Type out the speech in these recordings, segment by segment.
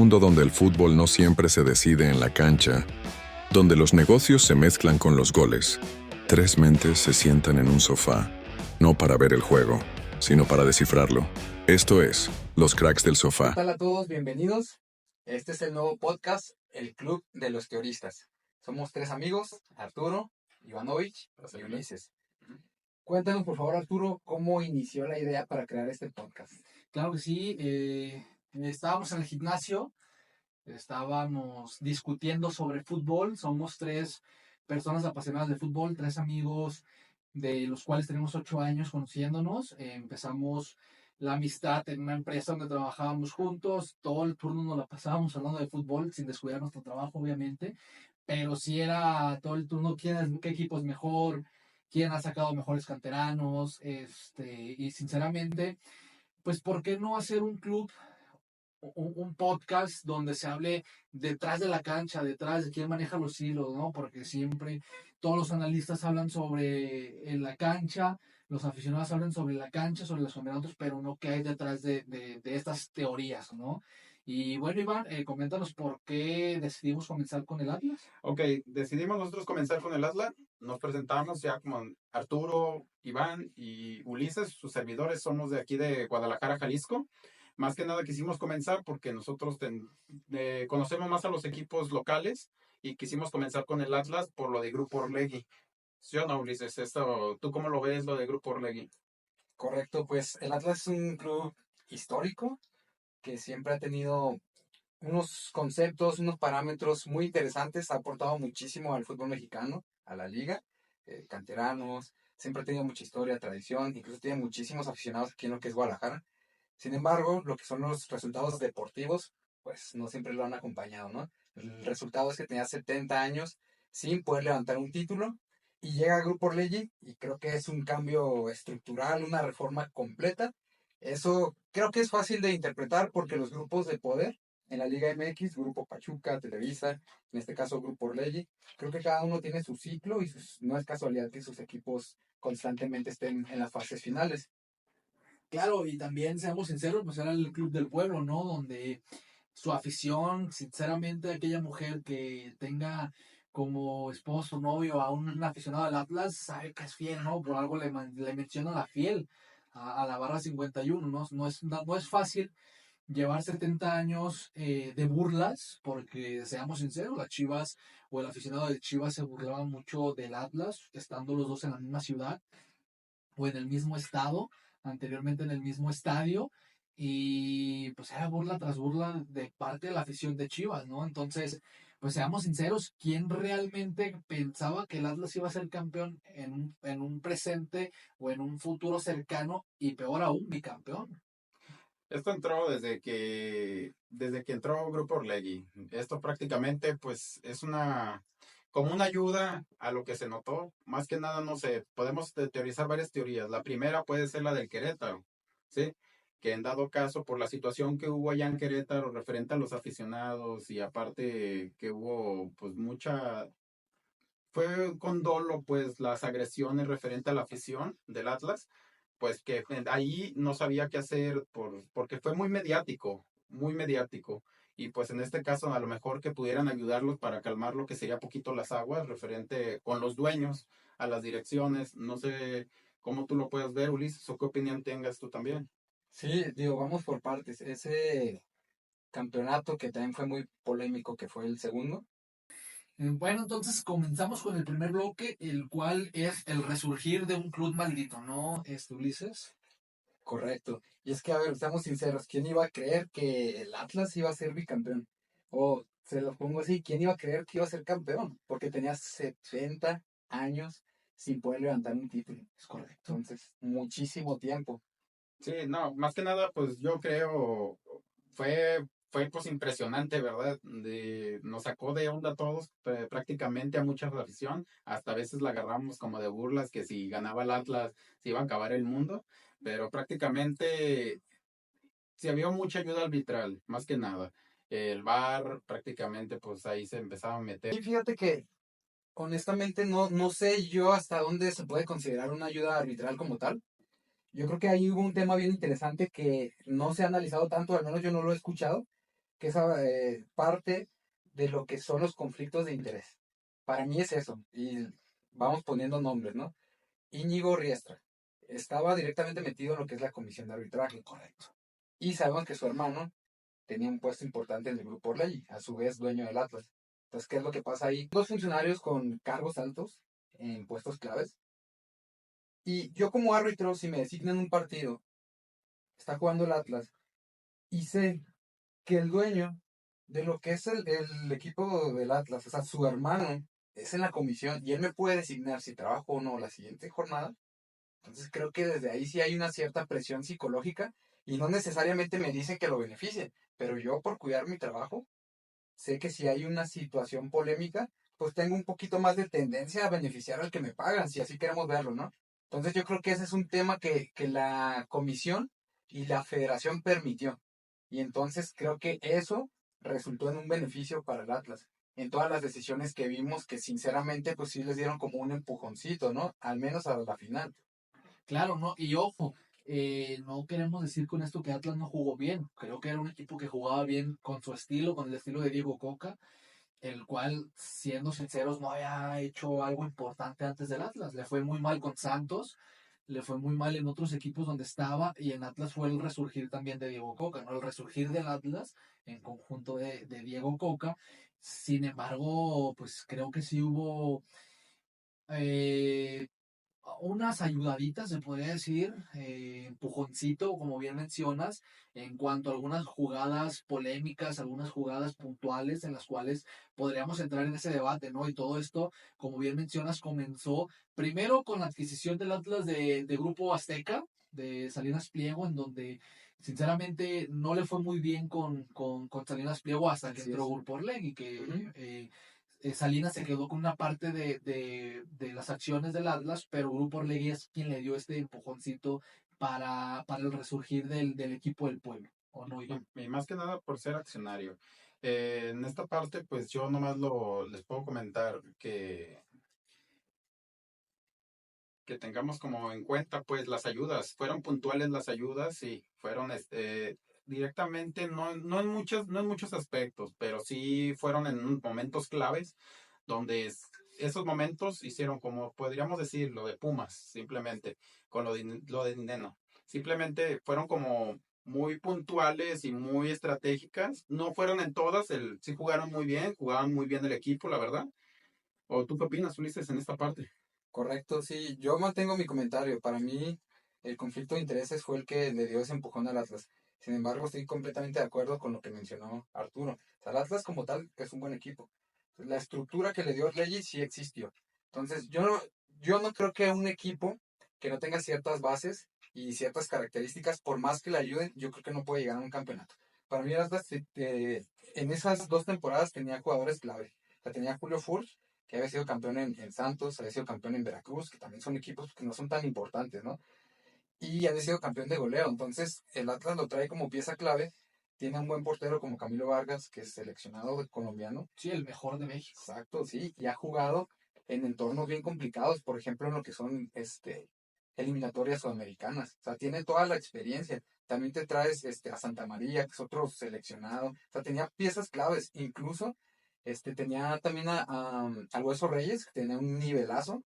mundo donde el fútbol no siempre se decide en la cancha, donde los negocios se mezclan con los goles. Tres mentes se sientan en un sofá, no para ver el juego, sino para descifrarlo. Esto es Los Cracks del ¿Qué Sofá. tal a todos? Bienvenidos. Este es el nuevo podcast, El Club de los Teoristas. Somos tres amigos, Arturo, Ivanovich y Ulises. Cuéntanos, por favor, Arturo, cómo inició la idea para crear este podcast. Claro que sí, estábamos en el gimnasio, estábamos discutiendo sobre fútbol, somos tres personas apasionadas de fútbol, tres amigos de los cuales tenemos 8 años conociéndonos. Empezamos la amistad en una empresa donde trabajábamos juntos, todo el turno nos la pasábamos hablando de fútbol sin descuidar nuestro trabajo, obviamente, pero sí era todo el turno qué equipo es mejor, quién ha sacado mejores canteranos, y sinceramente pues ¿por qué no hacer un club, un podcast donde se hable detrás de la cancha, detrás de quién maneja los hilos, ¿no? Porque siempre todos los analistas hablan sobre la cancha, los aficionados hablan sobre la cancha, sobre los campeonatos, pero no qué hay detrás de estas teorías, ¿no? Y bueno, Iván, coméntanos por qué decidimos comenzar con el Atlas. Ok, decidimos nosotros comenzar con el Atlas. Nos presentamos ya como Arturo, Iván y Ulises, sus servidores, somos de aquí de Guadalajara, Jalisco. Más que nada quisimos comenzar porque nosotros conocemos más a los equipos locales y quisimos comenzar con el Atlas por lo de Grupo Orlegui. ¿Sí o no, Ulises? ¿Tú cómo lo ves, lo de Grupo Orlegui? Correcto, pues el Atlas es un club histórico que siempre ha tenido unos conceptos, unos parámetros muy interesantes, ha aportado muchísimo al fútbol mexicano, a la liga, canteranos, siempre ha tenido mucha historia, tradición, incluso tiene muchísimos aficionados aquí en lo que es Guadalajara. Sin embargo, lo que son los resultados deportivos, pues no siempre lo han acompañado, ¿no? El resultado es que tenía 70 años sin poder levantar un título y llega a Grupo Orlegui y creo que es un cambio estructural, una reforma completa. Eso creo que es fácil de interpretar porque los grupos de poder en la Liga MX, Grupo Pachuca, Televisa, en este caso Grupo Orlegui, creo que cada uno tiene su ciclo y no es casualidad que sus equipos constantemente estén en las fases finales. Claro, y también, seamos sinceros, pues era el club del pueblo, ¿no? Donde su afición, sinceramente, aquella mujer que tenga como esposo, novio a un aficionado del Atlas, sabe que es fiel, ¿no? Por algo le menciona la fiel a la barra 51, ¿no? No es fácil llevar 70 años de burlas, porque seamos sinceros, las Chivas o el aficionado de Chivas se burlaba mucho del Atlas, estando los dos en la misma ciudad o en el mismo estado, anteriormente en el mismo estadio, y pues era burla tras burla de parte de la afición de Chivas, ¿no? Entonces, pues seamos sinceros, ¿quién realmente pensaba que el Atlas iba a ser campeón en un presente o en un futuro cercano y peor aún, bicampeón? Esto entró desde que entró Grupo Orlegui. Esto prácticamente pues es como una ayuda a lo que se notó. Más que nada, no sé, podemos teorizar varias teorías. La primera puede ser la del Querétaro, ¿sí? Que en dado caso, por la situación que hubo allá en Querétaro referente a los aficionados y aparte que hubo pues fue con dolo pues las agresiones referente a la afición del Atlas, pues que ahí no sabía qué hacer porque fue muy mediático. Y pues en este caso a lo mejor que pudieran ayudarlos para calmar lo que sería poquito las aguas referente con los dueños, a las direcciones. No sé cómo tú lo puedes ver, Ulises, o qué opinión tengas tú también. Sí, digo, vamos por partes. Ese campeonato que también fue muy polémico, que fue el segundo. Bueno, entonces comenzamos con el primer bloque, el cual es el resurgir de un club maldito, ¿no, Ulises? Correcto. Y es que, a ver, seamos sinceros, ¿quién iba a creer que el Atlas iba a ser bicampeón? O se lo pongo así, ¿quién iba a creer que iba a ser campeón? Porque tenía 70 años sin poder levantar un título. Es correcto. Entonces, muchísimo tiempo. Sí, no, más que nada, pues yo creo fue pues impresionante, ¿verdad? Nos sacó de onda a todos, prácticamente a mucha afición, hasta a veces la agarramos como de burlas, que si ganaba el Atlas se iba a acabar el mundo, pero prácticamente sí había mucha ayuda arbitral, más que nada. El VAR prácticamente pues ahí se empezaba a meter. Y fíjate que, honestamente, no sé yo hasta dónde se puede considerar una ayuda arbitral como tal. Yo creo que ahí hubo un tema bien interesante que no se ha analizado tanto, al menos yo no lo he escuchado, que es parte de lo que son los conflictos de interés. Para mí es eso, y vamos poniendo nombres, ¿no? Íñigo Riestra estaba directamente metido en lo que es la comisión de arbitraje, correcto. Y sabemos que su hermano tenía un puesto importante en el grupo Orlegui, a su vez dueño del Atlas. Entonces, ¿qué es lo que pasa ahí? Dos funcionarios con cargos altos en puestos claves. Y yo como árbitro, si me designan un partido, está jugando el Atlas, y sé que el dueño de lo que es el equipo del Atlas, o sea, su hermano, es en la comisión y él me puede designar si trabajo o no la siguiente jornada. Entonces creo que desde ahí sí hay una cierta presión psicológica y no necesariamente me dicen que lo beneficie, pero yo por cuidar mi trabajo, sé que si hay una situación polémica, pues tengo un poquito más de tendencia a beneficiar al que me pagan, si así queremos verlo, ¿no? Entonces yo creo que ese es un tema que la comisión y la federación permitió. Y entonces creo que eso resultó en un beneficio para el Atlas. En todas las decisiones que vimos, que sinceramente pues sí les dieron como un empujoncito, ¿no? Al menos a la final. Claro, ¿no? Y ojo, no queremos decir con esto que Atlas no jugó bien. Creo que era un equipo que jugaba bien con su estilo, con el estilo de Diego Coca, el cual, siendo sinceros, no había hecho algo importante antes del Atlas. Le fue muy mal con Santos, le fue muy mal en otros equipos donde estaba, y en Atlas fue el resurgir también de Diego Coca, ¿no? El resurgir del Atlas en conjunto de Diego Coca. Sin embargo, pues creo que sí hubo eh, unas ayudaditas, se podría decir, empujoncito, como bien mencionas, en cuanto a algunas jugadas polémicas, algunas jugadas puntuales en las cuales podríamos entrar en ese debate, ¿no? Y todo esto, como bien mencionas, comenzó primero con la adquisición del Atlas de Grupo Azteca, de Salinas Pliego, en donde sinceramente no le fue muy bien con Salinas Pliego hasta que Así entró es. Grupo Orlegui, que Ujú. Salinas se quedó con una parte de las acciones del Atlas, pero Grupo Orlegui es quien le dio este empujoncito para el resurgir del equipo del pueblo, ¿o no, Iván? Y más que nada por ser accionario. En esta parte, pues yo nomás les puedo comentar que tengamos como en cuenta, pues las ayudas. Fueron puntuales las ayudas y fueron directamente, no en muchos aspectos, pero sí fueron en momentos claves donde esos momentos hicieron, como podríamos decir, lo de Pumas, simplemente, con lo de Dineno. Simplemente fueron como muy puntuales y muy estratégicas. No fueron en todas, sí jugaban muy bien el equipo, la verdad. ¿O tú qué opinas, Ulises, en esta parte? Correcto, sí. Yo mantengo mi comentario. Para mí, el conflicto de intereses fue el que le dio ese empujón al Atlas. Sin embargo, estoy completamente de acuerdo con lo que mencionó Arturo. O sea, el Atlas como tal es un buen equipo. La estructura que le dio Orlegui sí existió. Entonces, yo no creo que un equipo que no tenga ciertas bases y ciertas características, por más que le ayuden, yo creo que no puede llegar a un campeonato. Para mí, el Atlas en esas 2 temporadas tenía jugadores clave. O sea, tenía a Julio Furch, que había sido campeón en Santos, había sido campeón en Veracruz, que también son equipos que no son tan importantes, ¿no? Y había sido campeón de goleo. Entonces, el Atlas lo trae como pieza clave. Tiene un buen portero como Camilo Vargas, que es seleccionado colombiano. Sí, el mejor de México. Exacto, sí. Y ha jugado en entornos bien complicados, por ejemplo, en lo que son eliminatorias sudamericanas. O sea, tiene toda la experiencia. También te traes a Santa María, que es otro seleccionado. O sea, tenía piezas claves. Incluso tenía también al Hueso Reyes, que tenía un nivelazo.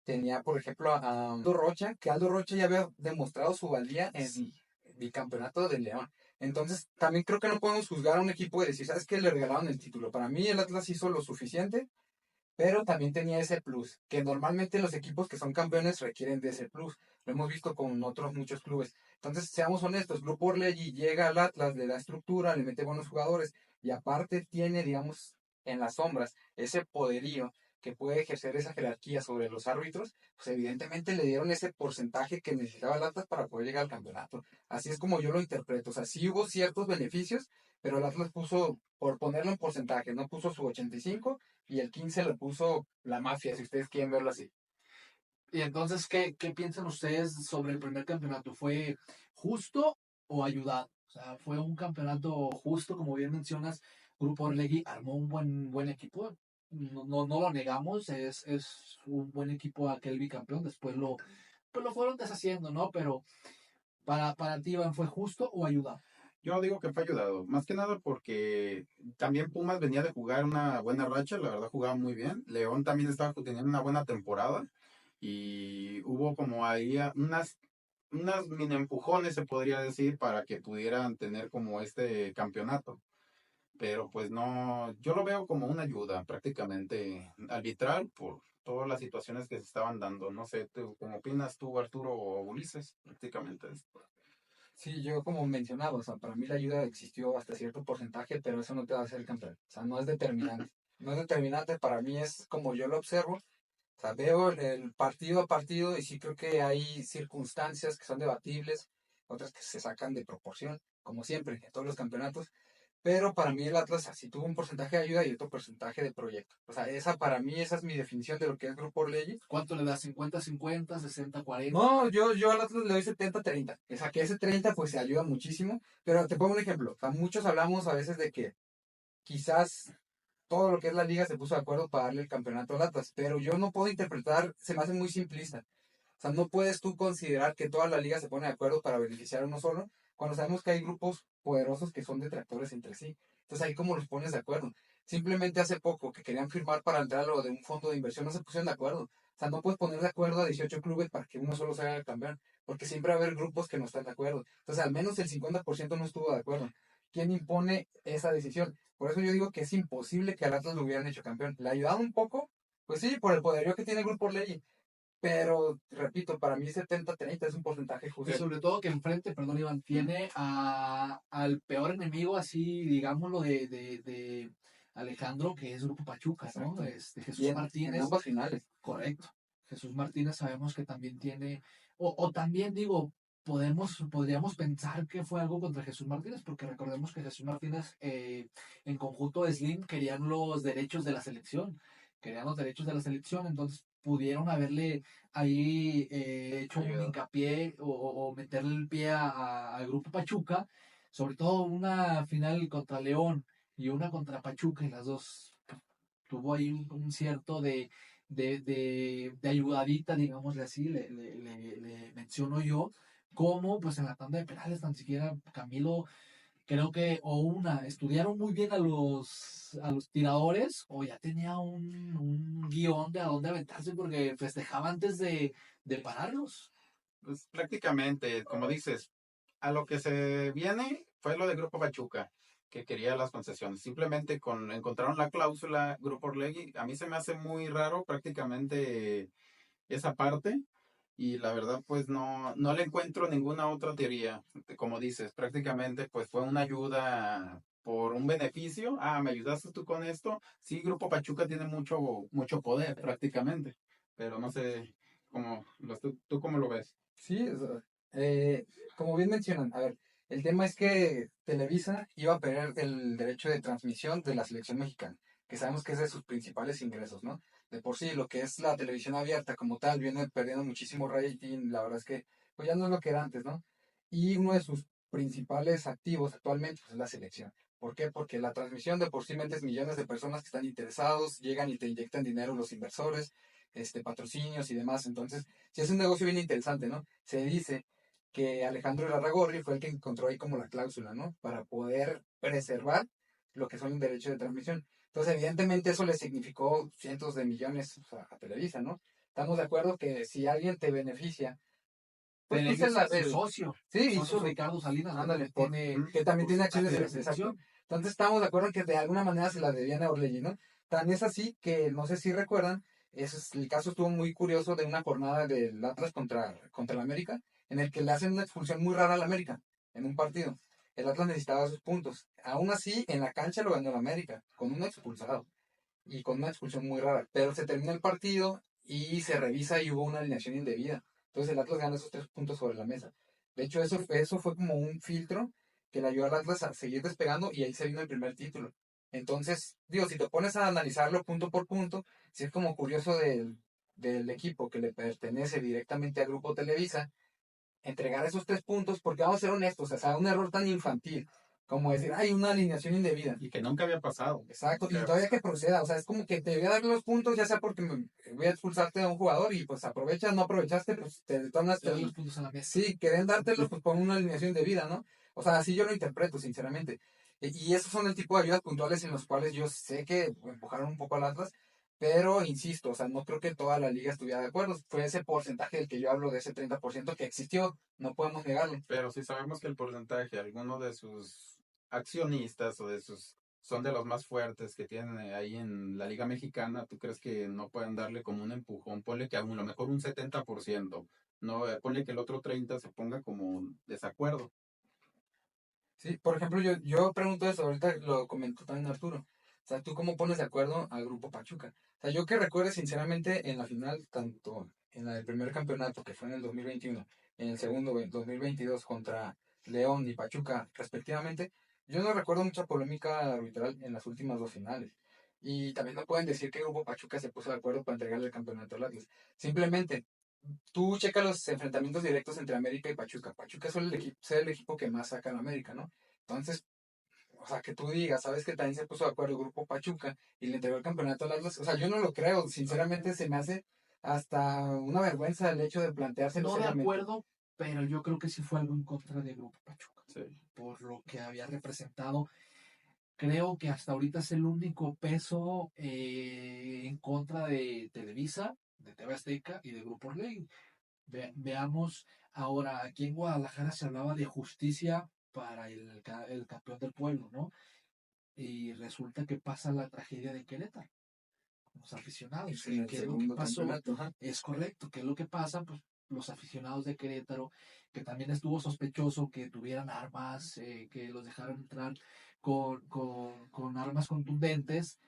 Tenía, por ejemplo, a Aldo Rocha, que Aldo Rocha ya había demostrado su valía en Sí. el bicampeonato de León. Entonces, también creo que no podemos juzgar a un equipo y decir, ¿sabes qué? Le regalaron el título. Para mí, el Atlas hizo lo suficiente, pero también tenía ese plus, que normalmente los equipos que son campeones requieren de ese plus. Lo hemos visto con otros muchos clubes. Entonces, seamos honestos, Grupo Orlegui llega al Atlas, le da estructura, le mete buenos jugadores y aparte tiene, digamos, en las sombras ese poderío que puede ejercer esa jerarquía sobre los árbitros, pues evidentemente le dieron ese porcentaje que necesitaba el Atlas para poder llegar al campeonato. Así es como yo lo interpreto. O sea, sí hubo ciertos beneficios, pero el Atlas puso, por ponerlo en porcentaje, no puso su 85 y el 15 le puso la mafia, si ustedes quieren verlo así. Y entonces, ¿qué piensan ustedes sobre el primer campeonato? ¿Fue justo o ayudado? O sea, fue un campeonato justo, como bien mencionas, Grupo Orlegui armó un buen equipo. No lo negamos, es un buen equipo aquel bicampeón. Después pues lo fueron deshaciendo, ¿no? Pero para ti, Iván, ¿fue justo o ayudado? Yo digo que fue ayudado, más que nada porque también Pumas venía de jugar una buena racha, la verdad jugaba muy bien. León también estaba teniendo una buena temporada y hubo como ahí unas mini empujones, se podría decir, para que pudieran tener como este campeonato. Pero pues no, yo lo veo como una ayuda prácticamente arbitral por todas las situaciones que se estaban dando. No sé, ¿cómo opinas tú, Arturo o Ulises? Prácticamente. Sí, yo como mencionaba, o sea, para mí la ayuda existió hasta cierto porcentaje, pero eso no te va a hacer campeón. O sea, no es determinante. No es determinante, para mí es como yo lo observo. O sea, veo el partido a partido y sí creo que hay circunstancias que son debatibles, otras que se sacan de proporción, como siempre, en todos los campeonatos. Pero para mí el Atlas así tuvo un porcentaje de ayuda y otro porcentaje de proyecto. O sea, esa para mí, esa es mi definición de lo que es Grupo Orlegui. ¿Cuánto le das? 50-50, 60-40. No, yo al Atlas le doy 70-30. O sea, que ese 30 pues se ayuda muchísimo. Pero te pongo un ejemplo. O sea, muchos hablamos a veces de que quizás todo lo que es la liga se puso de acuerdo para darle el campeonato al Atlas. Pero yo no puedo interpretar, se me hace muy simplista. O sea, no puedes tú considerar que toda la liga se pone de acuerdo para beneficiar a uno solo, cuando sabemos que hay grupos poderosos que son detractores entre sí. Entonces ahí cómo los pones de acuerdo. Simplemente hace poco que querían firmar para entrar a lo de un fondo de inversión, no se pusieron de acuerdo. O sea, no puedes poner de acuerdo a 18 clubes para que uno solo se haga campeón, porque siempre va a haber grupos que no están de acuerdo. Entonces al menos el 50% no estuvo de acuerdo. ¿Quién impone esa decisión? Por eso yo digo que es imposible que al Atlas lo hubieran hecho campeón. ¿Le ayudaron un poco? Pues sí, por el poderío que tiene el Grupo Orlegui. Pero, repito, para mí 70-30 es un porcentaje Y justo. sobre todo que enfrente, perdón Iván, tiene al peor enemigo, así digámoslo, de Alejandro, que es Grupo Pachuca, ¿no? Exacto. Jesús Y en Martínez, ambas finales. correcto. Jesús Martínez sabemos que también tiene, o también digo, podríamos pensar que fue algo contra Jesús Martínez, porque recordemos que Jesús Martínez en conjunto de Slim querían los derechos de la selección, entonces pudieron haberle ahí hecho un Ayuda. hincapié o meterle el pie al grupo Pachuca, sobre todo una final contra León y una contra Pachuca, y las dos tuvo ahí un cierto de ayudadita, digámosle así, le menciono yo, como pues en la tanda de penales tan siquiera Camilo, creo que estudiaron muy bien a los tiradores, o ya tenía un guión de a dónde aventarse porque festejaba antes de pararlos. Pues prácticamente, como dices, a lo que se viene fue lo de Grupo Pachuca, que quería las concesiones. Simplemente encontraron la cláusula Grupo Orlegui. A mí se me hace muy raro prácticamente esa parte y la verdad pues no le encuentro ninguna otra teoría. Como dices, prácticamente pues fue una ayuda por un beneficio. Ah, ¿me ayudaste tú con esto? Sí, Grupo Pachuca tiene mucho poder prácticamente, pero no sé tú cómo lo ves. Sí, como bien mencionan, a ver, el tema es que Televisa iba a perder el derecho de transmisión de la selección mexicana, que sabemos que es de sus principales ingresos, ¿no? De por sí, lo que es la televisión abierta como tal viene perdiendo muchísimo rating, la verdad es que pues ya no es lo que era antes, ¿no? Y uno de sus principales activos actualmente pues, es la selección. ¿Por qué? Porque la transmisión de por sí metes millones de personas que están interesados, llegan y te inyectan dinero los inversores, patrocinios y demás, entonces sí es un negocio bien interesante, ¿no? Se dice que Alejandro Larragorri fue el que encontró ahí como la cláusula, ¿no? Para poder preservar lo que son los derechos de transmisión. Entonces, evidentemente eso le significó cientos de millones, o sea, a Televisa, ¿no? Estamos de acuerdo que si alguien te beneficia, pues tú se Beneficia la a su socio, sí, socio Ricardo Salinas, ¿no? ándale, Que tiene que también tiene porcentaje acciones de de la selección. exacto. Entonces estamos de acuerdo en que de alguna manera se la debían a Orlegui, ¿no? Tan es así que no sé si recuerdan, el caso estuvo muy curioso de una jornada del Atlas contra el América, en el que le hacen una expulsión muy rara al América en un partido. El Atlas necesitaba sus puntos. Aún así, en la cancha lo ganó el América, con un expulsado y con una expulsión muy rara. Pero se termina el partido y se revisa y hubo una alineación indebida. Entonces el Atlas gana esos 3 puntos sobre la mesa. De hecho, eso fue como un filtro que le ayudó al Atlas a seguir despegando y ahí se vino el primer título. Entonces, digo, si te pones a analizarlo punto por punto, sí es como curioso del equipo que le pertenece directamente al Grupo Televisa entregar esos 3 puntos, porque vamos a ser honestos, o sea, un error tan infantil como decir, hay una alineación indebida. Y que nunca había pasado. Exacto, Nunca y había todavía que pasado. proceda, o sea, es como que te voy a dar los puntos, ya sea porque voy a expulsarte a un jugador y pues aprovechas, no aprovechaste, pues te detonas. Le doy los puntos a la mesa. Sí, querían dártelos pues por una alineación de vida, ¿no? O sea, así yo lo interpreto, sinceramente. Y esos son el tipo de ayudas puntuales en los cuales yo sé que empujaron un poco al Atlas, pero insisto, o sea, no creo que toda la liga estuviera de acuerdo. Fue ese porcentaje del que yo hablo, de ese 30% que existió, no podemos negarlo. Pero si sabemos que el porcentaje, algunos de sus accionistas o de sus son de los más fuertes que tienen ahí en la Liga Mexicana, ¿tú crees que no pueden darle como un empujón? Ponle que a lo mejor un 70%, no, ponle que el otro 30% se ponga como desacuerdo. Sí, por ejemplo, yo pregunto eso, ahorita lo comentó también Arturo. O sea, ¿tú cómo pones de acuerdo al Grupo Pachuca? O sea, yo que recuerde sinceramente en la final, tanto en la del primer campeonato, que fue en el 2021, en el segundo, en 2022, contra León y Pachuca, respectivamente, yo no recuerdo mucha polémica arbitral en las últimas dos finales. Y también no pueden decir que Grupo Pachuca se puso de acuerdo para entregarle el campeonato al Atlas. Simplemente tú checa los enfrentamientos directos entre América y Pachuca. Pachuca suele ser el equipo que más saca en América, ¿no? Entonces, o sea, que tú digas, sabes que también se puso de acuerdo el grupo Pachuca y le entregó el campeonato al Atlas. O sea, yo no lo creo. Sinceramente, se me hace hasta una vergüenza el hecho de planteárselo No de seriamente. acuerdo, pero yo creo que sí fue algo en contra de Grupo Pachuca, Sí. por lo que había representado. Creo que hasta ahorita es el único peso en contra de Televisa, de TV Azteca y de Grupo Orlegui. Veamos ahora, aquí en Guadalajara se hablaba de justicia para el campeón del pueblo, ¿no? Y resulta que pasa la tragedia de Querétaro, los aficionados. En ¿Y el qué es lo que segundo pasó? campeonato, ajá. Es correcto, ¿qué es lo que pasa? Pues los aficionados de Querétaro, que también estuvo sospechoso que tuvieran armas, que los dejaran entrar con armas contundentes,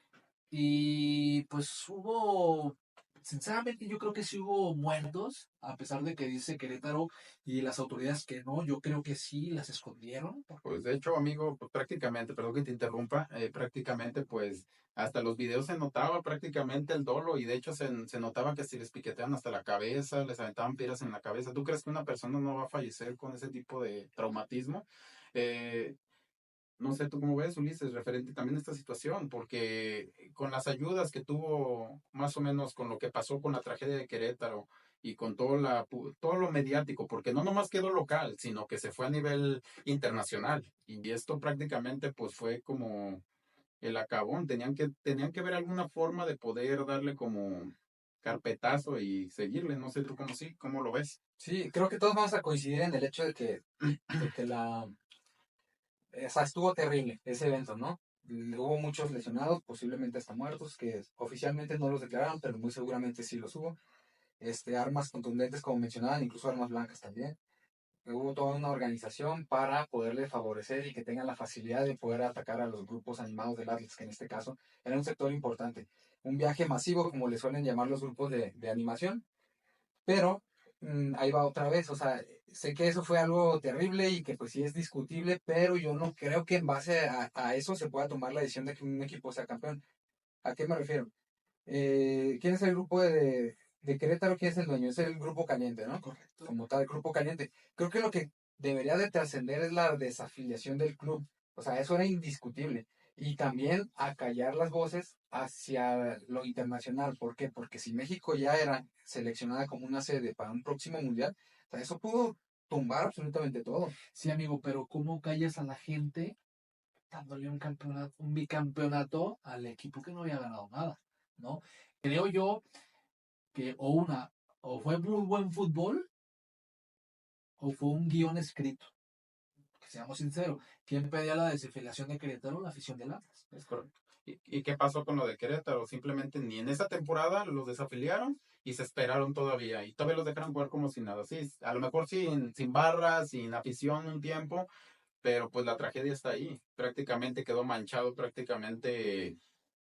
y pues hubo, sinceramente yo creo que sí hubo muertos, a pesar de que dice Querétaro y las autoridades que no, yo creo que sí las escondieron. Pues de hecho, amigo, pues prácticamente, perdón que te interrumpa, prácticamente pues hasta los videos se notaba prácticamente el dolo y de hecho se notaba que si les piqueteaban hasta la cabeza, les aventaban piedras en la cabeza. ¿Tú crees que una persona no va a fallecer con ese tipo de traumatismo? Eh, no sé tú cómo ves, Ulises, referente también a esta situación, porque con las ayudas que tuvo, más o menos con lo que pasó con la tragedia de Querétaro y con todo lo mediático, porque no nomás quedó local, sino que se fue a nivel internacional. Y esto prácticamente pues fue como el acabón. Tenían que ver alguna forma de poder darle como carpetazo y seguirle. No sé tú cómo lo ves. Sí, creo que todos vamos a coincidir en el hecho de que o sea, estuvo terrible ese evento, ¿no? Hubo muchos lesionados, posiblemente hasta muertos, que oficialmente no los declararon, pero muy seguramente sí los hubo. Armas contundentes, como mencionaban, incluso armas blancas también. Hubo toda una organización para poderle favorecer y que tengan la facilidad de poder atacar a los grupos animados del Atlas, que en este caso era un sector importante. Un viaje masivo, como le suelen llamar los grupos de animación, pero ahí va otra vez, o sea, sé que eso fue algo terrible y que pues sí es discutible, pero yo no creo que en base a eso se pueda tomar la decisión de que un equipo sea campeón. ¿A qué me refiero? ¿Quién es el grupo de Querétaro? ¿Quién es el dueño? Es el grupo caliente, ¿no? Correcto. Como tal, grupo caliente. Creo que lo que debería de trascender es la desafiliación del club. O sea, eso era indiscutible. Y también acallar las voces hacia lo internacional. ¿Por qué? Porque si México ya era seleccionada como una sede para un próximo mundial, o sea, eso pudo tumbar absolutamente todo. Sí, amigo, pero ¿cómo callas a la gente dándole un campeonato, un bicampeonato al equipo que no había ganado nada, ¿no? Creo yo que o fue muy buen fútbol o fue un guión escrito. Que seamos sinceros, ¿quién pedía la desafiliación de Querétaro? La afición del Atlas. Es correcto. ¿Y qué pasó con lo de Querétaro? Simplemente ni en esa temporada los desafiliaron y se esperaron todavía. Y todavía los dejaron jugar como si nada. Sí, a lo mejor sin barras, sin afición un tiempo, pero pues la tragedia está ahí. Prácticamente quedó manchado prácticamente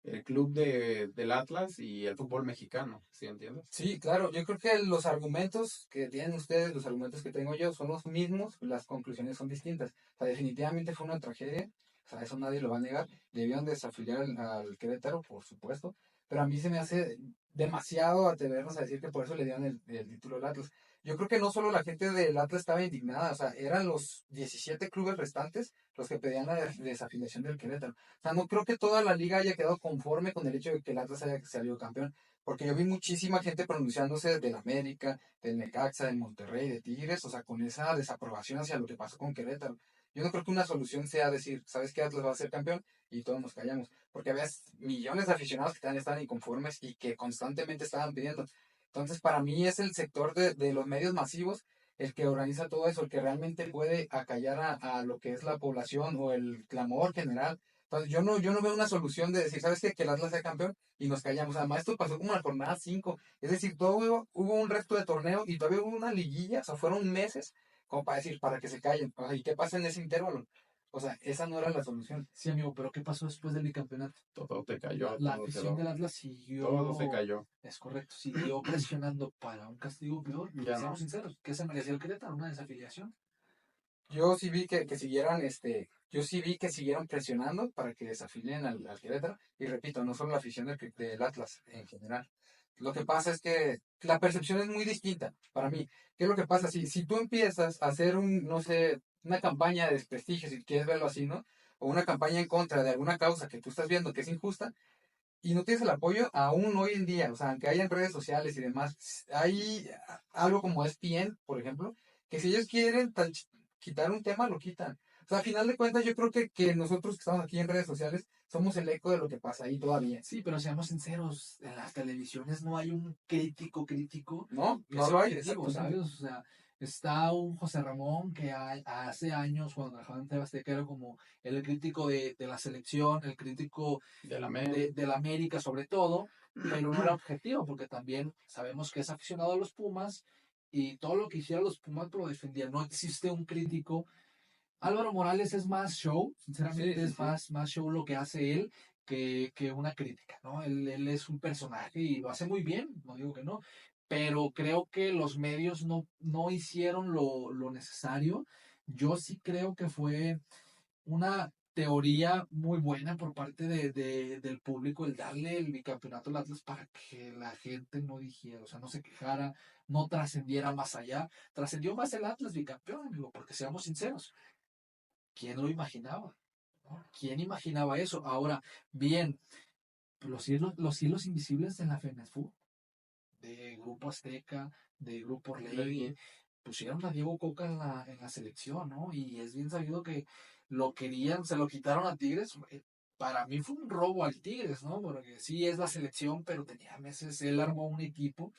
el club del Atlas y el fútbol mexicano, ¿sí entiendes? Sí, claro, yo creo que los argumentos que tienen ustedes, los argumentos que tengo yo, son los mismos, las conclusiones son distintas. O sea, definitivamente fue una tragedia, o sea, eso nadie lo va a negar. Debieron desafiliar al Querétaro, por supuesto, pero a mí se me hace demasiado atrevernos a decir que por eso le dieron el título al Atlas. Yo creo que no solo la gente del Atlas estaba indignada, o sea, eran los 17 clubes restantes los que pedían la desafiliación del Querétaro. O sea, no creo que toda la liga haya quedado conforme con el hecho de que el Atlas haya salido campeón. Porque yo vi muchísima gente pronunciándose del América, del Necaxa, del Monterrey, de Tigres, o sea, con esa desaprobación hacia lo que pasó con Querétaro. Yo no creo que una solución sea decir, ¿sabes qué? Atlas va a ser campeón y todos nos callamos. Porque había millones de aficionados que también estaban inconformes y que constantemente estaban pidiendo. Entonces, para mí es el sector de los medios masivos el que organiza todo eso, el que realmente puede acallar a lo que es la población o el clamor general. Entonces, yo no veo una solución de decir, ¿sabes qué? Que el Atlas sea campeón y nos callamos. Además, esto pasó como en la jornada 5. Es decir, todo hubo un resto de torneo y todavía hubo una liguilla, o sea, fueron meses como para decir, para que se callen. O sea, ¿y qué pasa en ese intervalo? O sea, esa no era la solución. Sí, amigo, pero ¿qué pasó después del bicampeonato? Todo te La, cayó, la todo afición quedó, del Atlas todo se siguió, cayó. es correcto, siguió presionando para un castigo peor. Ya Seamos no. sinceros, ¿qué se merecía el Querétaro? Una desafiliación. Yo sí vi que siguieran, yo sí vi que siguieron presionando para que desafilen al Querétaro. Y repito, no solo la afición del Atlas en general. Lo que pasa es que la percepción es muy distinta para mí. ¿Qué es lo que pasa? Si tú empiezas a hacer no sé, una campaña de desprestigio, si quieres verlo así, ¿no? O una campaña en contra de alguna causa que tú estás viendo que es injusta, y no tienes el apoyo aún hoy en día, o sea, aunque hayan redes sociales y demás, hay algo como ESPN, por ejemplo, que si ellos quieren quitar un tema, lo quitan. O sea, a final de cuentas, yo creo que nosotros que estamos aquí en redes sociales somos el eco de lo que pasa ahí todavía. Sí, pero seamos sinceros, en las televisiones no hay un crítico No, que no sea lo hay, objetivo, ¿sabes? exactamente. O sea, está un José Ramón que hace años, cuando trabajaba en TV Azteca, era como el crítico de la selección, el crítico De la América. de la América sobre todo, pero no era objetivo, porque también sabemos que es aficionado a los Pumas y todo lo que hiciera los Pumas lo defendía. No existe un crítico. Álvaro Morales es más show, Sí, sinceramente sí, es sí. más show lo que hace él que una crítica, ¿no? Él es un personaje y lo hace muy bien, no digo que no, pero creo que los medios no hicieron lo necesario. Yo sí creo que fue una teoría muy buena por parte del público el darle el bicampeonato al Atlas para que la gente no dijera, o sea, no se quejara, no trascendiera más allá. Trascendió más el Atlas bicampeón, amigo, porque seamos sinceros. ¿Quién lo imaginaba? ¿No? ¿Quién imaginaba eso? Ahora, bien, los hilos invisibles de la FEMEFU, de Grupo Azteca, de Grupo Orlegui, pusieron a Diego Coca en la selección, ¿no? Y es bien sabido que lo querían, se lo quitaron a Tigres. Para mí fue un robo al Tigres, ¿no? Porque sí es la selección, pero tenía meses, él armó un equipo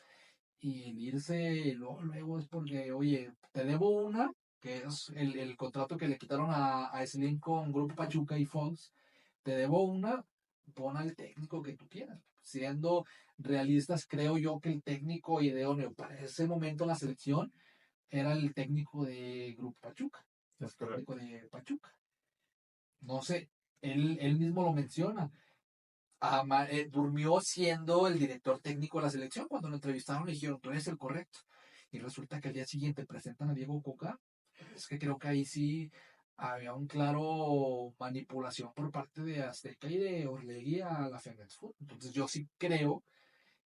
y el irse luego es porque, oye, te debo una, que es el contrato que le quitaron a Slim con Grupo Pachuca y Fox, te debo una, pon al técnico que tú quieras. Siendo realistas, creo yo que el técnico idóneo para ese momento en la selección era el técnico de Grupo Pachuca, Es el técnico correcto. de Pachuca. No sé, él mismo lo menciona. Durmió siendo el director técnico de la selección. Cuando lo entrevistaron le dijeron, tú eres el correcto. Y resulta que al día siguiente presentan a Diego Coca. Es que creo que ahí sí había un claro manipulación por parte de Azteca y de Orlegui a la Femex Food. Entonces yo sí creo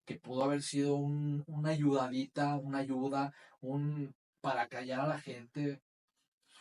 que pudo haber sido una ayudadita, una ayuda, para callar a la gente.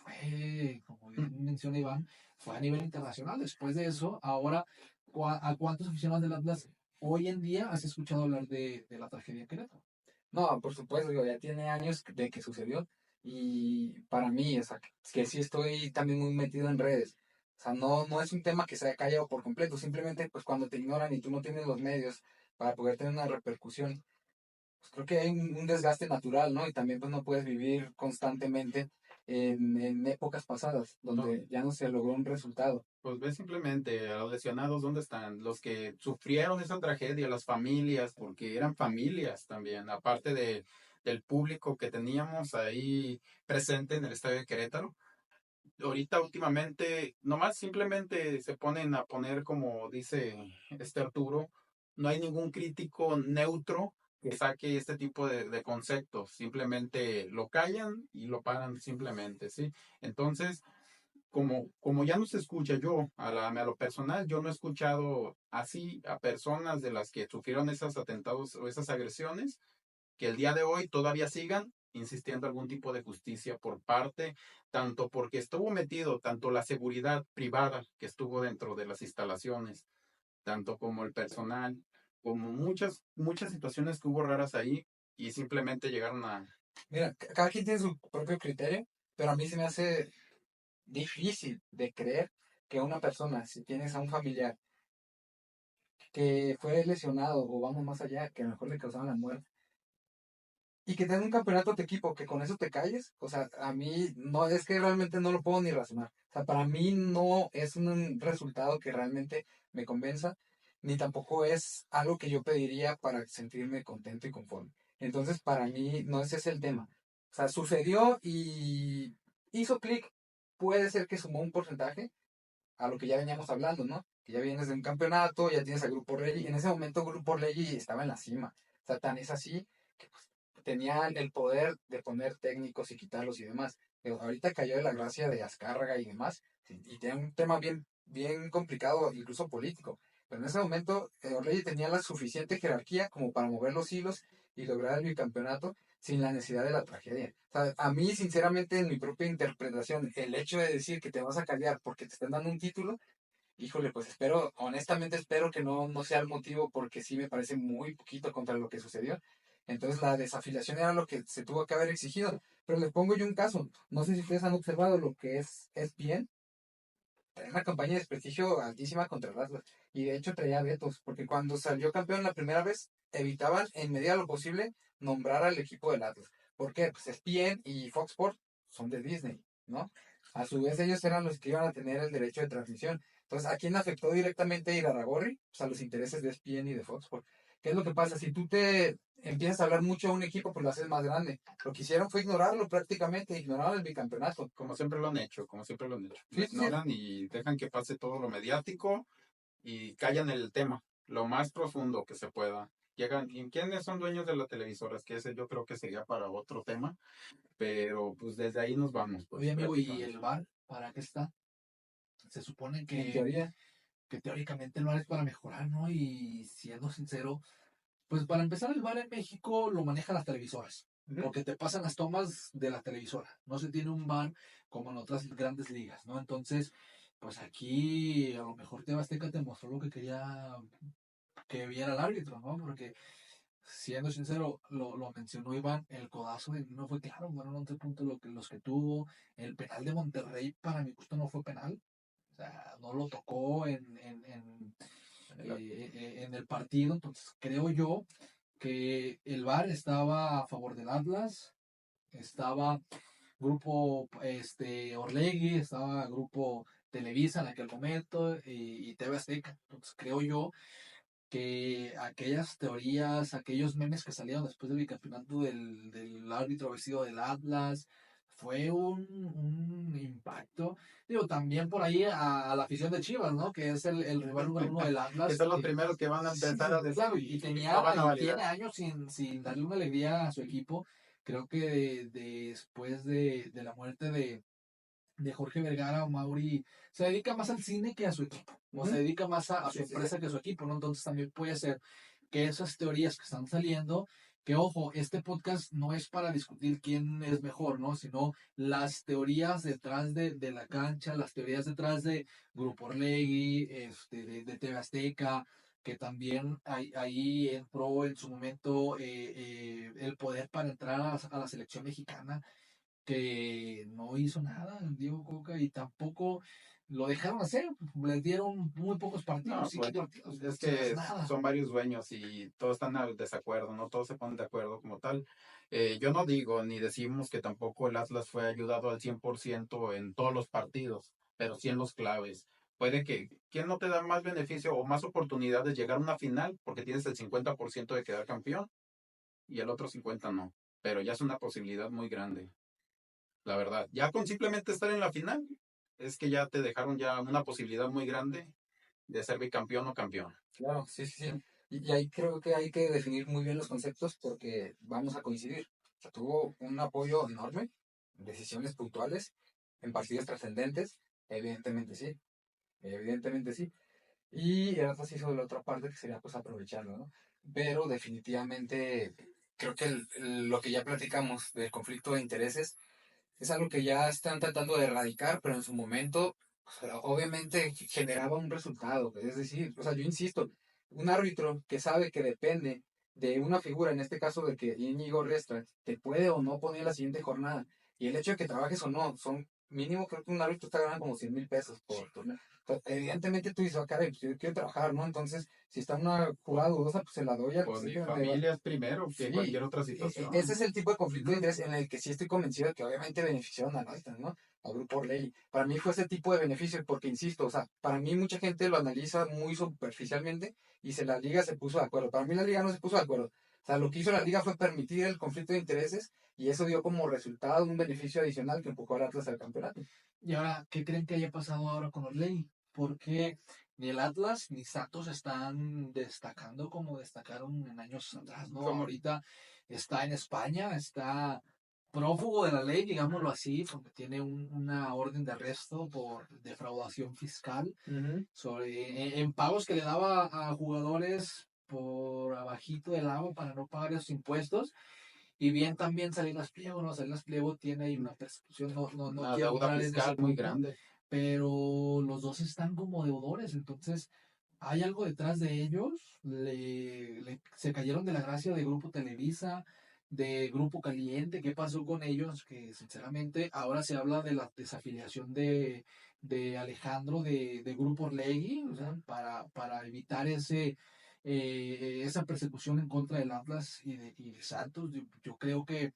Fue, como bien menciona Iván, fue a nivel internacional. Después de eso, ahora, ¿a cuántos aficionados del Atlas hoy en día has escuchado hablar de la tragedia en Querétaro? No, por supuesto, digo, ya tiene años de que sucedió y para mí, o sea, que sí estoy también muy metido en redes. O sea, no es un tema que se haya callado por completo, simplemente pues cuando te ignoran y tú no tienes los medios para poder tener una repercusión, pues creo que hay un desgaste natural, ¿no? Y también pues no puedes vivir constantemente en épocas pasadas, No, donde ya no se logró un resultado. pues ve simplemente a los lesionados, ¿dónde están? Los que sufrieron esa tragedia, las familias, porque eran familias también, aparte del público que teníamos ahí presente en el estadio de Querétaro. Ahorita últimamente, nomás simplemente se ponen a poner, como dice este Arturo, no hay ningún crítico neutro que saque este tipo de conceptos, simplemente lo callan y lo paran simplemente, ¿sí? Entonces, como ya no se escucha yo, a lo personal, yo no he escuchado así a personas de las que sufrieron esos atentados o esas agresiones, que el día de hoy todavía sigan insistiendo algún tipo de justicia por parte, tanto porque estuvo metido, tanto la seguridad privada que estuvo dentro de las instalaciones, tanto como el personal, como muchas situaciones que hubo raras ahí y simplemente llegaron a... Mira, cada quien tiene su propio criterio, pero a mí se me hace difícil de creer que una persona, si tienes a un familiar que fue lesionado o vamos más allá, que a lo mejor le causaron la muerte, y que te den un campeonato a tu equipo, que con eso te calles, o sea, a mí no, es que realmente no lo puedo ni razonar. O sea, para mí no es un resultado que realmente me convenza, ni tampoco es algo que yo pediría para sentirme contento y conforme. Entonces, para mí no ese es el tema. O sea, sucedió y hizo clic. Puede ser que sumó un porcentaje a lo que ya veníamos hablando, ¿no? Que ya vienes de un campeonato, ya tienes al Grupo Orlegui. En ese momento Grupo Orlegui estaba en la cima. O sea, tan es así que pues, tenían el poder de poner técnicos y quitarlos y demás. Pero ahorita cayó de la gracia de Azcárraga y demás. Y tiene un tema bien, bien complicado, incluso político. Pero en ese momento Orlegui tenía la suficiente jerarquía como para mover los hilos y lograr el bicampeonato sin la necesidad de la tragedia. O sea, a mí, sinceramente, en mi propia interpretación, el hecho de decir que te vas a callar porque te están dando un título, híjole, pues espero, honestamente espero que no sea el motivo porque sí me parece muy poquito contra lo que sucedió. Entonces la desafiliación era lo que se tuvo que haber exigido. Pero les pongo yo un caso. No sé si ustedes han observado lo que es bien. Traía una campaña de desprestigio altísima contra el Atlas. Y de hecho traía vetos, porque cuando salió campeón la primera vez, evitaban en medida de lo posible nombrar al equipo del Atlas. ¿Por qué? Pues ESPN y Fox Sports son de Disney, ¿no? A su vez ellos eran los que iban a tener el derecho de transmisión. Entonces, ¿a quién afectó directamente Irarrágorri? Pues a los intereses de ESPN y de Fox Sports. ¿Qué es lo que pasa? Si tú te empiezas a hablar mucho a un equipo, pues lo haces más grande. Lo que hicieron fue ignorarlo prácticamente, ignoraron el bicampeonato. Como siempre lo han hecho, como siempre lo han hecho. Lo Sí, sí, sí. ignoran y dejan que pase todo lo mediático y callan el tema, lo más profundo que se pueda. Llegan, ¿y quiénes son dueños de las televisoras? Que ese yo creo que sería para otro tema, pero pues desde ahí nos vamos, pues Oye, amigo, ¿y prácticamente. el VAR para qué está? Se supone En teoría, que teóricamente el VAR es para mejorar, ¿no? Y siendo sincero, pues para empezar, el VAR en México lo manejan las televisoras, ujú, porque te pasan las tomas de la televisora. No se tiene un VAR como en otras grandes ligas, ¿no? Entonces, pues aquí a lo mejor TV Azteca te mostró lo que quería que viera el árbitro, ¿no? Porque siendo sincero, lo mencionó Iván, el codazo no fue claro, fueron 11 puntos los que tuvo. El penal de Monterrey, para mi gusto, no fue penal. O sea, no lo tocó en el partido. Entonces, creo yo que el VAR estaba a favor del Atlas, estaba grupo Orlegui, estaba grupo Televisa en aquel momento y TV Azteca. Entonces, creo yo que aquellas teorías, aquellos memes que salieron después del bicampeonato del árbitro vestido del Atlas, fue un impacto. Digo, también por ahí a la afición de Chivas, ¿no? Que es el rival número uno del Que Atlas. son los primeros que van a Sí, empezar a claro, decir y no van a tiene validar. años sin darle una alegría a su equipo. Creo que después de la muerte de Jorge Vergara o Mauri se dedica más al cine que a su equipo, o se ujú, dedica más a su sí, sí, sí. empresa que a su equipo, ¿no? Entonces también puede ser que esas teorías que están saliendo, que ojo, este podcast no es para discutir quién es mejor, ¿no? Sino las teorías detrás de la cancha, las teorías detrás de Grupo Orlegui, de TV Azteca, que también ahí entró en su momento el poder para entrar a la selección mexicana que no hizo nada Diego Coca y tampoco lo dejaron hacer, les dieron muy pocos partidos, No, sí, pues partidos, es sin más que nada. son varios dueños y todos están en desacuerdo, no todos se ponen de acuerdo como tal. Yo no digo ni decimos que tampoco el Atlas fue ayudado al 100% en todos los partidos, pero sí en los claves. Puede que, ¿quién no te da más beneficio o más oportunidad de llegar a una final? Porque tienes el 50% de quedar campeón y el otro 50% no. Pero ya es una posibilidad muy grande, la verdad. Ya con simplemente estar en la final, es que ya te dejaron ya una posibilidad muy grande de ser bicampeón o campeón. Claro, sí, sí, sí. Y ahí creo que hay que definir muy bien los conceptos porque vamos a coincidir. O sea, tuvo un apoyo enorme, decisiones puntuales, en partidos trascendentes, evidentemente sí, evidentemente sí. Y el Atlas hizo la otra parte que sería pues aprovecharlo, ¿no? Pero definitivamente creo que lo que ya platicamos del conflicto de intereses es algo que ya están tratando de erradicar, pero en su momento, o sea, obviamente generaba un resultado. Es decir, o sea, yo insisto, un árbitro que sabe que depende de una figura, en este caso de que Íñigo Riestra te puede o no poner la siguiente jornada, y el hecho de que trabajes o no, son mínimo creo que un árbitro está ganando como 100,000 pesos por torneo. Entonces, evidentemente tú dices, "Ah, caray, pues yo quiero trabajar, ¿no? Entonces, si está una jugada dudosa, pues se la doy al que Pues sé mi que me va". familia es primero que Sí, cualquier otra ese situación. es el tipo de conflicto de interés en el que sí estoy convencido de que obviamente beneficiaron a Nathan, ¿no? A Grupo Orlegui. Para mí fue ese tipo de beneficio, porque insisto, o sea, para mí mucha gente lo analiza muy superficialmente y se la liga se puso de acuerdo. Para mí la liga no se puso de acuerdo. O sea, lo que hizo la liga fue permitir el conflicto de intereses y eso dio como resultado un beneficio adicional que empujó al Atlas al campeonato. Y ahora, ¿qué creen que haya pasado ahora con Orlegui? Porque ni el Atlas ni Santos están destacando como destacaron en años atrás, ¿no? Como, Ahorita está en España, está prófugo de la ley, digámoslo así, porque tiene una orden de arresto por defraudación fiscal en pagos que le daba a jugadores por abajito del agua para no pagar esos impuestos. Y bien también Salinas Pliego, ¿no? Salinas Pliego tiene ahí una persecución, no una quiero deuda entrar en ese fiscal muy punto, grande. pero los dos están como deudores, entonces hay algo detrás de ellos, se cayeron de la gracia de Grupo Televisa, de Grupo Caliente, ¿qué pasó con ellos? Que sinceramente ahora se habla de la desafiliación de Alejandro de Grupo Orlegui, o sea, para evitar esa persecución en contra del Atlas y de Santos. Yo creo que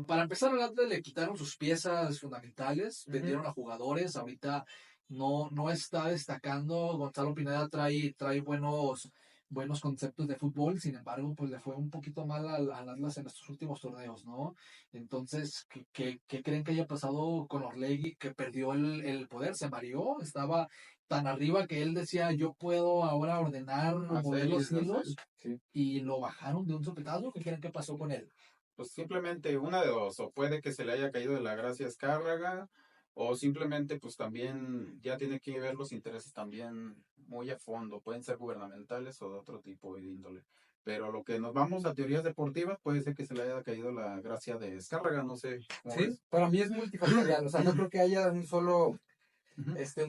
para empezar, al Atlas le quitaron sus piezas fundamentales, vendieron a jugadores, ahorita no está destacando. Gonzalo Pineda trae buenos conceptos de fútbol, sin embargo, pues le fue un poquito mal al Atlas en estos últimos torneos, ¿no? Entonces, ¿qué creen que haya pasado con Orlegui, que perdió el poder? Se mareó, estaba tan arriba que él decía, yo puedo ahora ordenar, mover los hilos, Sí. y lo bajaron de un sopetazo. ¿Qué creen que pasó con él? Pues simplemente una de dos, o puede que se le haya caído de la gracia Escárraga, o simplemente pues también ya tiene que ver los intereses también muy a fondo, pueden ser gubernamentales o de otro tipo de índole. Pero lo que nos vamos a teorías deportivas, puede ser que se le haya caído la gracia de Escárraga, no sé cómo Sí, ves. para mí es multifactorial, o sea, no creo que haya Ujú. un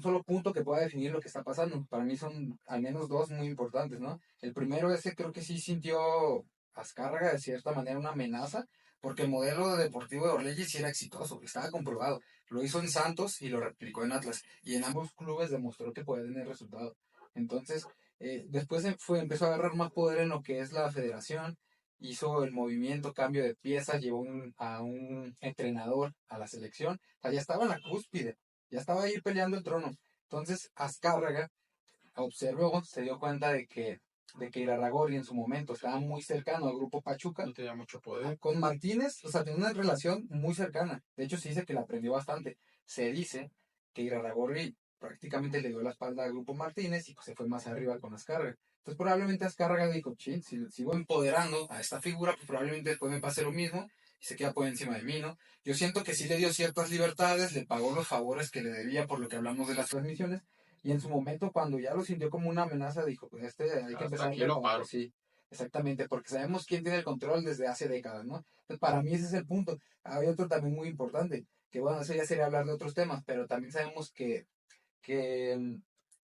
solo punto que pueda definir lo que está pasando. Para mí son al menos dos muy importantes, ¿no? El primero es que creo que sí sintió Azcárraga de cierta manera una amenaza, porque el modelo deportivo de Orlegui sí era exitoso, estaba comprobado. Lo hizo en Santos y lo replicó en Atlas, y en ambos clubes demostró que puede tener resultado. Entonces, después empezó a agarrar más poder en lo que es la federación, hizo el movimiento, cambio de piezas, llevó a un entrenador a la selección, o sea, ya estaba en la cúspide, ya estaba ahí peleando el trono. Entonces Azcárraga observó, se dio cuenta de que Irarrágorri en su momento estaba muy cercano al grupo Pachuca. No tenía mucho poder. Con Martínez, o sea, tenía una relación muy cercana. De hecho, se dice que la aprendió bastante. Se dice que Irarrágorri prácticamente le dio la espalda al grupo Martínez y pues se fue más arriba con Azcárraga. Entonces probablemente Azcárraga dijo, chin, si sigo empoderando a esta figura, pues probablemente después me pase lo mismo y se queda por encima de mí, ¿no? Yo siento que sí le dio ciertas libertades, le pagó los favores que le debía por lo que hablamos de las transmisiones, y en su momento cuando ya lo sintió como una amenaza, dijo, pues hay que Hasta empezar a aquí lo preparar, paro. sí, exactamente, porque sabemos quién tiene el control desde hace décadas, ¿no? Entonces, para mí ese es el punto. Hay otro también muy importante, que bueno, eso ya sería hablar de otros temas, pero también sabemos que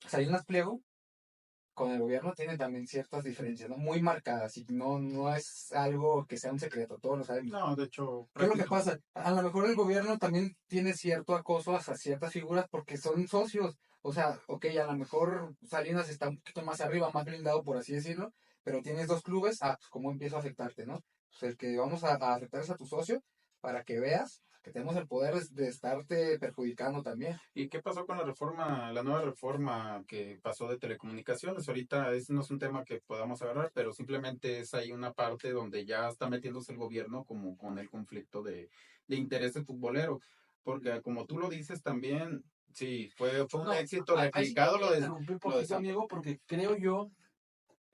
Salinas Pliego con el gobierno tiene también ciertas diferencias, ¿no? Muy marcadas, y no es algo que sea un secreto, todos lo sabemos. No, de hecho, ¿Qué es lo que prácticamente. pasa? A lo mejor el gobierno también tiene cierto acoso hacia ciertas figuras porque son socios. O sea, ok, a lo mejor Salinas está un poquito más arriba, más blindado, por así decirlo, pero tienes dos clubes, pues ¿cómo empiezo a afectarte, no? Pues el que vamos a afectar es a tu socio para que veas que tenemos el poder de estarte perjudicando también. ¿Y qué pasó con la reforma, la nueva reforma que pasó de telecomunicaciones? Ahorita no es un tema que podamos agarrar, pero simplemente es ahí una parte donde ya está metiéndose el gobierno como con el conflicto de intereses futbolero. Porque como tú lo dices también, sí, fue un No, éxito ahí sí te replicado voy a lo de, interrumpir un lo de poquito, Santos. amigo, porque creo yo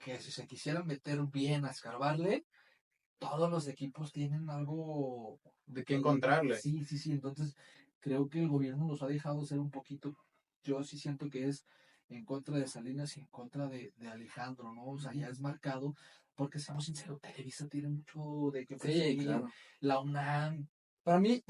que si se quisieran meter bien a escarbarle, todos los equipos tienen algo De qué que le... encontrarle. Sí, sí, sí. Entonces, creo que el gobierno los ha dejado ser un poquito. Yo sí siento que es en contra de Salinas y en contra de Alejandro, ¿no? O sea, ya es marcado, porque seamos sinceros, Televisa tiene mucho de qué Sí, presumir. claro. La UNAM, Para mí,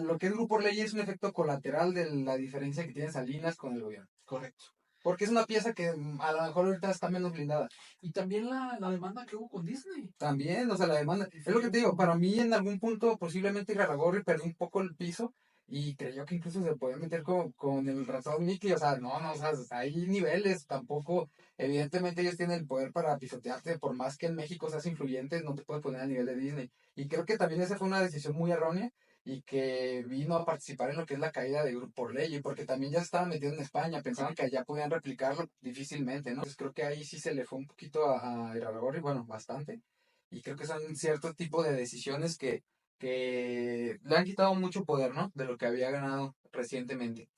lo que es Grupo Ley es un efecto colateral de la diferencia que tiene Salinas con el gobierno. correcto. Porque es una pieza que a lo mejor ahorita está menos blindada. Y también la demanda que hubo con Disney. También, o sea, la demanda. Es lo que te digo, para mí en algún punto posiblemente Irarrágorri perdió un poco el piso y creyó que incluso se podía meter con el ratón Mickey, o sea, no, o sea, hay niveles, tampoco, evidentemente ellos tienen el poder para pisotearte, por más que en México seas influyente, no te puedes poner al nivel de Disney, y creo que también esa fue una decisión muy errónea, y que vino a participar en lo que es la caída de Grupo Orlegui, porque también ya se estaban metiendo en España, pensaban que allá podían replicarlo difícilmente, ¿no? Entonces creo que ahí sí se le fue un poquito a Irarrágorri, bueno, bastante, y creo que son cierto tipo de decisiones que le han quitado mucho poder, ¿no? De lo que había ganado recientemente.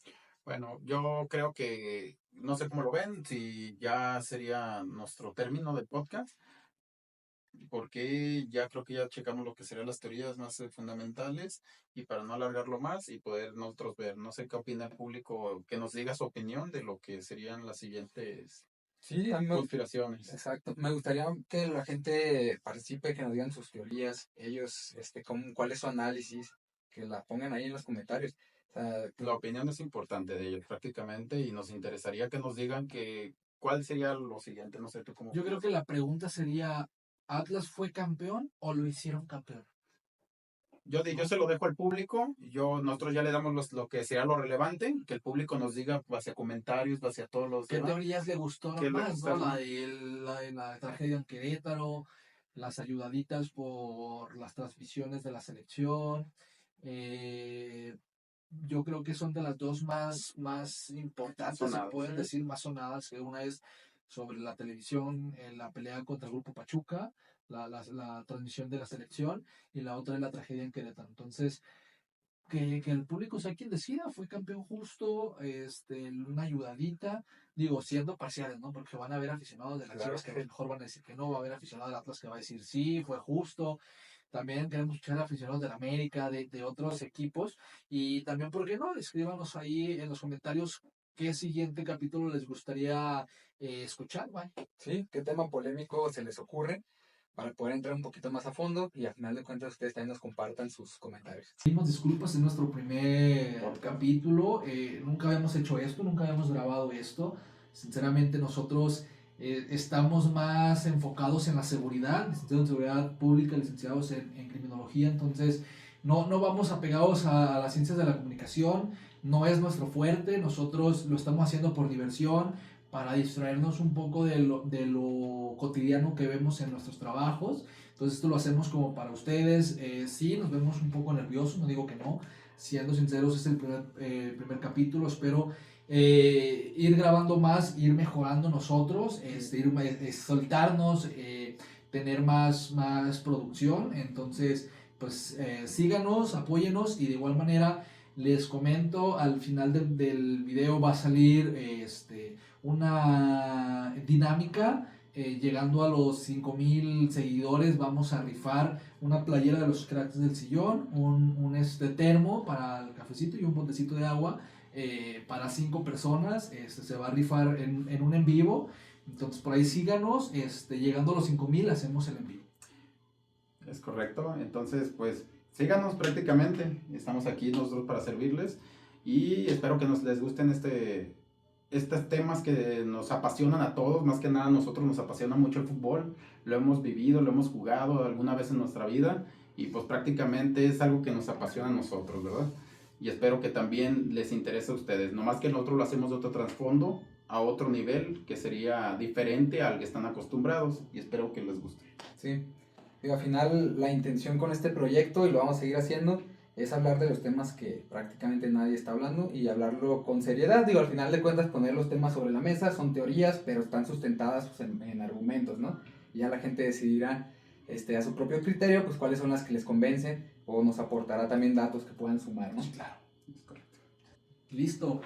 Bueno, yo creo que, no sé cómo lo ven, si ya sería nuestro término del podcast, porque ya creo que ya checamos lo que serían las teorías más fundamentales y para no alargarlo más y poder nosotros ver, no sé qué opina el público, que nos diga su opinión de lo que serían las siguientes Sí, a mí conspiraciones. exacto. Me gustaría que la gente participe, que nos digan sus teorías, ellos, cuál es su análisis, que la pongan ahí en los comentarios. O sea, La opinión es importante de ellos prácticamente y nos interesaría que nos digan que cuál sería lo siguiente, no sé tú cómo Yo creo que piensas. la pregunta sería, ¿Atlas fue campeón o lo hicieron campeón? Yo ¿No? se lo dejo al público, nosotros ya le damos lo que sea lo relevante, que el público nos diga hacia comentarios, hacia todos los ¿Qué demás, teorías le gustaron qué le más, no? gustaron más. La de la tragedia en Querétaro, las ayudaditas por las transmisiones de la selección. eh, yo creo que son de las dos más importantes, se Sonadas. pueden decir, más sonadas, que una es sobre la televisión, la pelea contra el Grupo Pachuca, la transmisión de la selección, y la otra es la tragedia en Querétaro. Entonces, que el público sea quien decida, fue campeón justo, una ayudadita, digo, siendo parciales, ¿no? Porque van a haber aficionados de las claro Chivas que a lo que mejor van a decir que no, va a haber aficionados del Atlas que va a decir sí, fue justo. También queremos escuchar aficionados del América, de otros equipos, y también, ¿por qué no? Escríbanos ahí en los comentarios qué siguiente capítulo les gustaría escuchar, ¿vale? sí, qué tema polémico se les ocurre para poder entrar un poquito más a fondo y al final de cuentas ustedes también nos compartan sus comentarios. Pedimos disculpas, en nuestro primer capítulo. Nunca habíamos hecho esto, nunca habíamos grabado esto. Sinceramente, nosotros estamos más enfocados en la seguridad, licenciados en seguridad pública, licenciados en criminología. Entonces, no vamos apegados a las ciencias de la comunicación, no es nuestro fuerte. Nosotros lo estamos haciendo por diversión, para distraernos un poco de lo cotidiano que vemos en nuestros trabajos. Entonces esto lo hacemos como para ustedes. Sí, nos vemos un poco nerviosos, no digo que no. Siendo sinceros, es el primer capítulo. Espero ir grabando más, ir mejorando nosotros, soltarnos, tener más producción. Entonces, pues síganos, apóyenos y de igual manera les comento, al final del video va a salir una dinámica. Llegando a los 5000 seguidores vamos a rifar una playera de los cracks del sillón, un termo para el cafecito y un botecito de agua para 5 personas. Se va a rifar en un en vivo. Entonces por ahí síganos. Llegando a los 5000 hacemos el en vivo. Es correcto. Entonces, pues síganos prácticamente. Estamos aquí nosotros para servirles y espero que les gusten estos temas que nos apasionan a todos. Más que nada a nosotros nos apasiona mucho el fútbol. Lo hemos vivido, lo hemos jugado alguna vez en nuestra vida y pues prácticamente es algo que nos apasiona a nosotros, ¿verdad? Y espero que también les interese a ustedes. No más que nosotros lo hacemos de otro trasfondo, a otro nivel, que sería diferente al que están acostumbrados y espero que les guste. Sí, digo, al final la intención con este proyecto, y lo vamos a seguir haciendo, es hablar de los temas que prácticamente nadie está hablando y hablarlo con seriedad. Digo, al final de cuentas poner los temas sobre la mesa, son teorías, pero están sustentadas pues, en argumentos, ¿no? Y ya la gente decidirá a su propio criterio, pues cuáles son las que les convencen o nos aportará también datos que puedan sumar, ¿no? Claro. Es correcto. Listo.